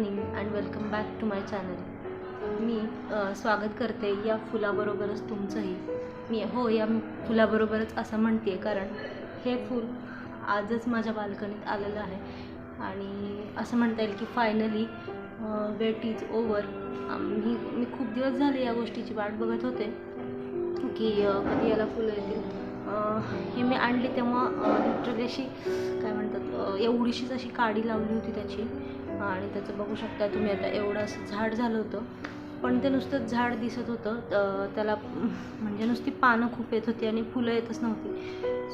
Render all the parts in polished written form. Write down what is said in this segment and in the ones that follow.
Morning and welcome back to my channel. मी स्वागत करते या फुलाबरोबरच तुमचंही. या फुलाबरोबरच असं म्हणते कारण हे फूल आजच माझ्या बाल्कनीत आलेलं आहे आणि असं म्हणता येईल की फायनली वेट इज ओव्हर. मी खूप दिवस झाले या गोष्टीची वाट बघत होते की कधी याला फुलं येतील. हे मी आणली तेव्हा लिटरली अशी काय म्हणतात एवढीशीच अशी काडी लावली होती त्याची आणि त्याचं बघू शकता तुम्ही आता एवढं असं झाड झालं होतं, पण ते नुसतंच झाड दिसत होतं. त्याला म्हणजे नुसती पानं खूप येत होती आणि फुलं येतच नव्हती.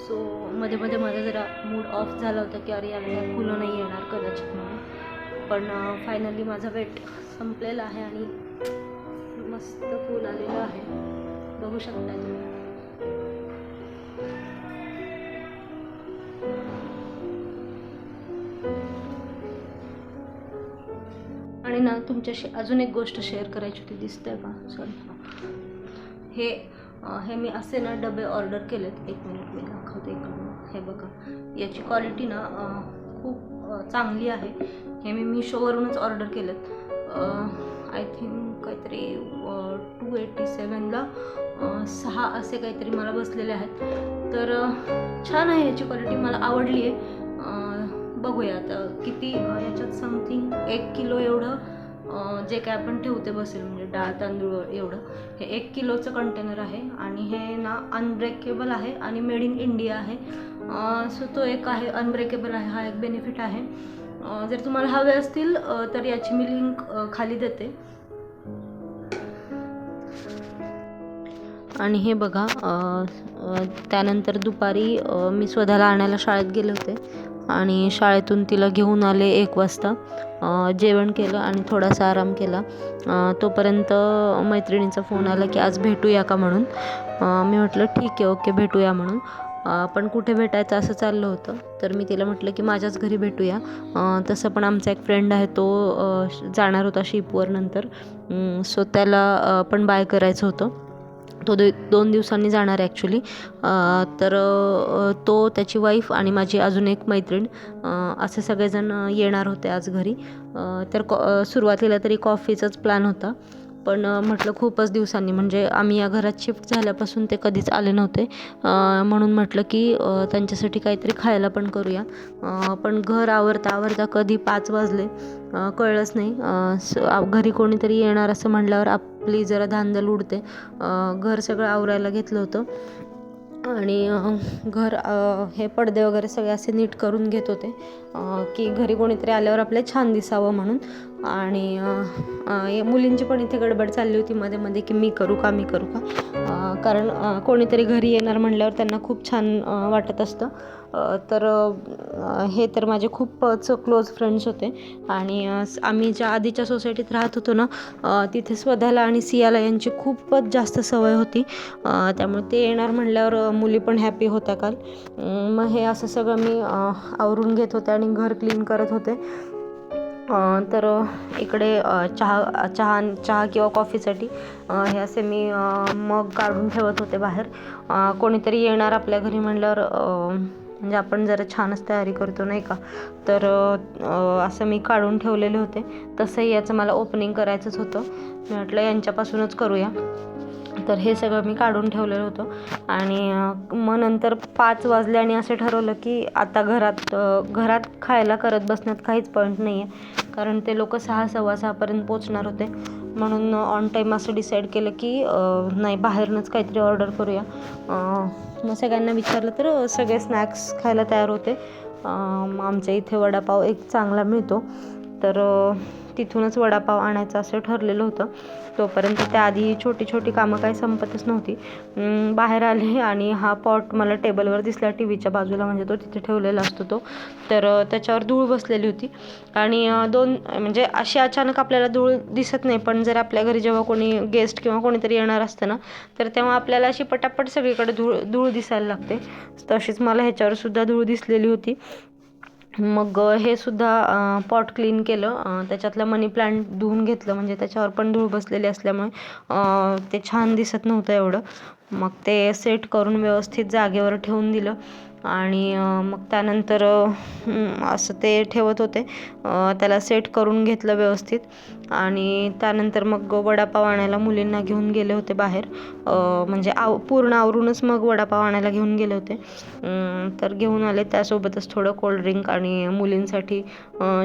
सो मध्ये मध्ये माझा जरा मूड ऑफ झाला होता की अरे याला फुलं नाही येणार कदाचित म्हणून. पण फायनली माझा वेट संपलेला आहे आणि मस्त फूल आलेलं आहे, बघू शकता तुम्ही. आणि ना तुमच्याशी अजून एक गोष्ट शेअर करायची होती, दिसतंय का? सॉरी, हे मी असे ना डबे ऑर्डर केलेत. एक मिनिट मी दाखवते इकडून. हे बघा, याची क्वालिटी ना खूप चांगली आहे. हे मी मिशोवरूनच ऑर्डर केलेत. आय थिंक काहीतरी 287ला 6 असे काहीतरी मला बसलेले आहेत. तर छान आहे याची क्वालिटी, मला आवडली आहे. बघूया आता किती याच्यात समथिंग 1 किलो एवढं जे काय आपण ठेवते बसेल, म्हणजे डाळ तांदूळ एवढं. हे 1 किलोचं कंटेनर आहे आणि हे ना अनब्रेकेबल आहे आणि मेड इन इंडिया आहे. सो तो एक आहे, अनब्रेकेबल आहे, हा एक बेनिफिट आहे. जर तुम्हाला हवे असतील तर याची मी लिंक खाली देते. आणि हे बघा, त्यानंतर दुपारी मी स्वतःला आणायला शाळेत गेले होते आणि शाळेतून तिला घेऊन आले 1 वाजता. जेवण केलं आणि थोडासा आराम केला. तोपर्यंत मैत्रिणीचा फोन आला की आज भेटूया का म्हणून. मी म्हटलं ठीक आहे, ओके भेटूया म्हणून. पण कुठे भेटायचं असं चाललं होतं, तर मी तिला म्हटलं की माझ्याच घरी भेटूया. तसं पण आमचा एक फ्रेंड आहे, तो जाणार होता शिपवर नंतर. सो त्याला पण बाय करायचं होतं. तो 2 दिवसांनी जाणार आहे ॲक्च्युली. तर तो, त्याची वाईफ आणि माझी अजून एक मैत्रीण असे सगळेजण येणार होते आज घरी. तर सुरुवातीला तरी कॉफीचाच प्लॅन होता, पण म्हटलं खूपच दिवसांनी, म्हणजे आम्ही या घरात शिफ्ट झाल्यापासून ते कधीच आले नव्हते. म्हणून म्हटलं की त्यांच्यासाठी काहीतरी खायला पण करूया. पण घर आवरता कधी 5 वाजले कळलंच नाही. घरी कोणीतरी येणार असं म्हटल्यावर आपली जरा धांदल उडते. घर सगळं आवरायला घेतलं होतं आणि घर हे पडदे वगैरे सगळे असे नीट करून घेत होते की घरी कोणीतरी आल्यावर आपले छान दिसावं म्हणून. आणि मुलींची पण इथे गडबड चालली होती मध्ये मध्ये की मी करू का. कारण कोणीतरी घरी येणार म्हटल्यावर त्यांना खूप छान वाटत असतं. तर हे तर माझे खूपच क्लोज फ्रेंड्स होते आणि आम्ही ज्या आधीच्या सोसायटीत राहत होतो ना, तिथे स्वतःला आणि सियाला यांची खूपच जास्त सवय होती. त्यामुळे ते येणार म्हटल्यावर मुली पण हॅपी होत्या काल. मग हे असं सगळं मी आवरून घेत होते आणि घर क्लीन करत होते. तर इकडे चहा किंवा कॉफीसाठी हे असे मी मग काढून ठेवत होते बाहेर. कोणीतरी येणार आपल्या घरी म्हटल्यावर म्हणजे आपण जरा छानच तयारी करतो नाही का. तर असं मी काढून ठेवलेले होते. तसंही याचं मला ओपनिंग करायचंच होतं. मी म्हटलं यांच्यापासूनच करूया. तर हे सगळं मी काढून ठेवलेलं होतं आणि मग नंतर 5 वाजले आणि असे ठरवलं की आता घरात खायला करत बसण्यात काहीच पॉईंट नाही आहे, कारण ते लोक 6-6:15पर्यंत पोचणार होते. म्हणून ऑन टाईम असं डिसाईड केलं की नाही, बाहेरनंच काहीतरी ऑर्डर करूया. मग सगळ्यांना विचारलं तर सगळे स्नॅक्स खायला तयार होते. आमच्या इथे वडापाव एक चांगला मिळतो, तर तिथूनच वडापाव आणायचं असं ठरलेलं होतं. तोपर्यंत त्याआधी छोटी छोटी कामं काही संपतच नव्हती. बाहेर आले आणि हा पॉट मला टेबलवर दिसला टीव्हीच्या बाजूला, म्हणजे तो तिथे ठेवलेला असतो तो. तर त्याच्यावर धूळ बसलेली होती आणि म्हणजे अशी अचानक आपल्याला धूळ दिसत नाही, पण जर आपल्या घरी जेव्हा कोणी गेस्ट किंवा कोणीतरी येणार असतं ना, तर तेव्हा आपल्याला अशी पटापट सगळीकडे धूळ दिसायला लागते. तशीच मला ह्याच्यावर सुद्धा धूळ दिसलेली होती. मग हे सुद्धा पॉट क्लीन केलं. त्याच्यातलं मनी प्लांट धुवून घेतलं, म्हणजे त्याच्यावर पण धूळ बसलेली असल्यामुळे ते छान दिसत नव्हतं एवढं. मग ते सेट करून व्यवस्थित जागेवर ठेवून दिलं आणि मग त्यानंतर असं ते ठेवत होते. त्याला सेट करून घेतलं व्यवस्थित आणि त्यानंतर मग वडापाव आणायला मुलींना घेऊन गेले होते बाहेर. म्हणजे पूर्ण आवरूनच मग वडापाव आणायला घेऊन गेले होते. तर घेऊन आले, त्यासोबतच थोडं कोल्ड्रिंक आणि मुलींसाठी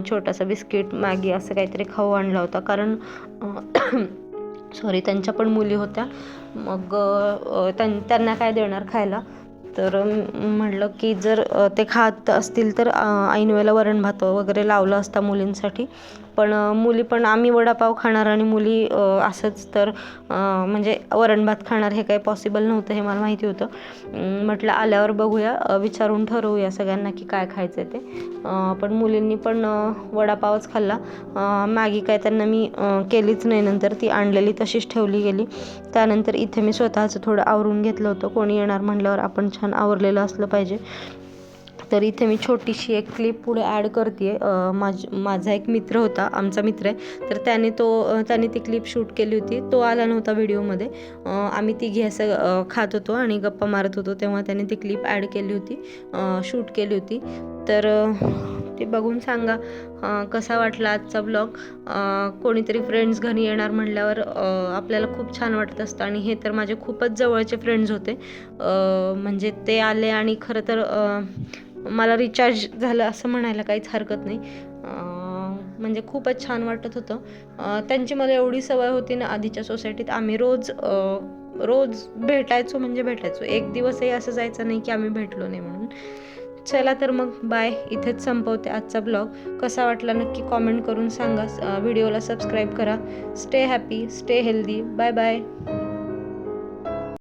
छोटासा बिस्किट, मॅगी असं काहीतरी खाऊ आणला होता. कारण सॉरी त्यांच्या पण मुली होत्या. मग त्यांना काय देणार खायला. तर म्हटलं की जर ते खात असतील तर ऐन वेळेला वरण भात वगैरे लावलं असता मुलींसाठी. पण मुली पण आम्ही वडापाव खाणार आणि मुली असंच तर म्हणजे वरण भात खाणार हे काही पॉसिबल नव्हतं, हे मला माहिती होतं. म्हटलं आल्यावर बघूया, विचारून ठरवूया सगळ्यांना की काय खायचं ते. पण मुलींनी पण वडापावच खाल्ला. मॅगी काय त्यांना मी केलीच नाही, नंतर ती आणलेली तशीच ठेवली गेली. त्यानंतर इथे मी स्वतःचं थोडं आवरून घेतलं होतं. कोणी येणार म्हटल्यावर आपण छान आवरलेलं असलं पाहिजे. तर इथे मी छोटीशी एक क्लिप पुढे ॲड करते आहे. माझा एक मित्र होता, आमचा मित्र आहे, तर त्याने ती क्लिप शूट केली होती. तो आला नव्हता व्हिडिओमध्ये. आम्ही तिघी असं खात होतो आणि गप्पा मारत होतो, तेव्हा त्याने ती क्लिप ॲड केली होती, शूट केली होती. तर ते बघून सांगा कसा वाटला आजचा ब्लॉग. कोणीतरी फ्रेंड्स घरी येणार म्हटल्यावर आपल्याला खूप छान वाटत असतं आणि हे तर माझे खूपच जवळचे फ्रेंड्स होते. म्हणजे ते आले आणि खरं तर मला रिचार्ज झालं असं म्हणायला काहीच हरकत नाही. म्हणजे खूपच छान वाटत होतं. त्यांची मला एवढी सवय होती ना, आधीच्या सोसायटीत आम्ही रोज भेटायचो, म्हणजे भेटायचो. एक दिवसही असं जायचं नाही की आम्ही भेटलो नाही म्हणून. चला तर मग बाय, इथेच संपवते आजचा ब्लॉग. कसा वाटला नक्की कॉमेंट करून सांगा. व्हिडिओला सबस्क्राईब करा. Stay happy, stay healthy. Bye bye.